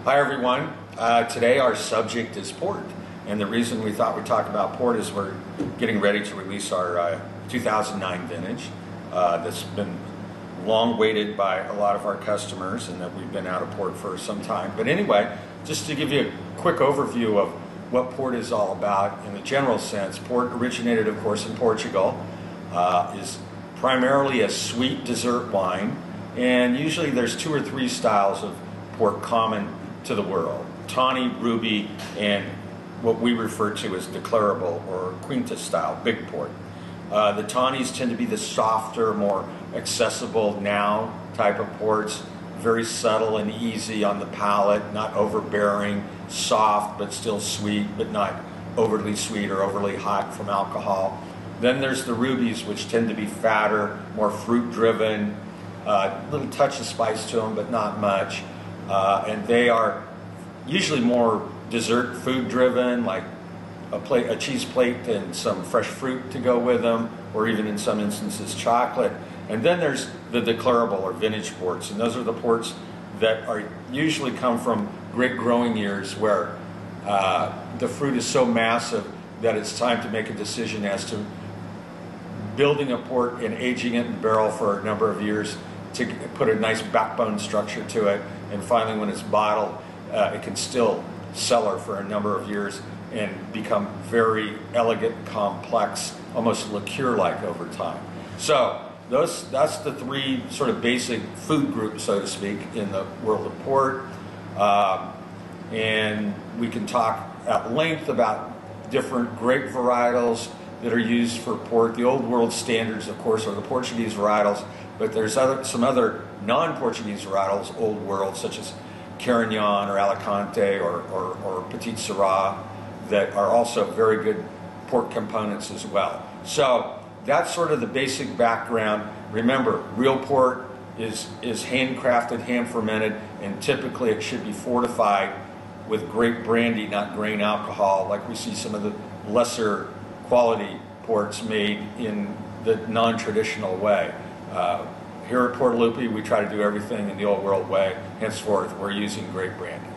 Hi everyone. Today our subject is port, and the reason we thought we'd talk about port is we're getting ready to release our 2009 vintage that's been long waited by a lot of our customers and that we've been out of port for some time. But anyway, just to give you a quick overview of what port is all about in the general sense, port originated of course in Portugal, is primarily a sweet dessert wine, and usually there's 2 or 3 styles of port common to the world: tawny, ruby, and what we refer to as declarable or quinta style, big port. The tawnies tend to be the softer, more accessible now type of ports, very subtle and easy on the palate, not overbearing, soft but still sweet, but not overly sweet or overly hot from alcohol. Then there's the rubies, which tend to be fatter, more fruit driven, little touch of spice to them but not much. And they are usually more dessert food driven, like a cheese plate and some fresh fruit to go with them, or even in some instances chocolate. And then there's the declarable or vintage ports, and those are the ports that are usually come from great growing years where the fruit is so massive that it's time to make a decision as to building a port and aging it in barrel for a number of years to put a nice backbone structure to it, and finally when it's bottled it can still cellar for a number of years and become very elegant, complex, almost liqueur-like over time. So that's the 3 sort of basic food groups, so to speak, in the world of port. And we can talk at length about different grape varietals that are used for port. The old world standards, of course, are the Portuguese varietals, but there's some other non-Portuguese varietals, old world, such as Carignan or Alicante or Petit Syrah, that are also very good port components as well. So that's sort of the basic background. Remember, real port is handcrafted, hand fermented, and typically it should be fortified with grape brandy, not grain alcohol, like we see some of the lesser quality ports made in the non-traditional way. Here at Portalupi, we try to do everything in the old world way. Henceforth, we're using grape brandy.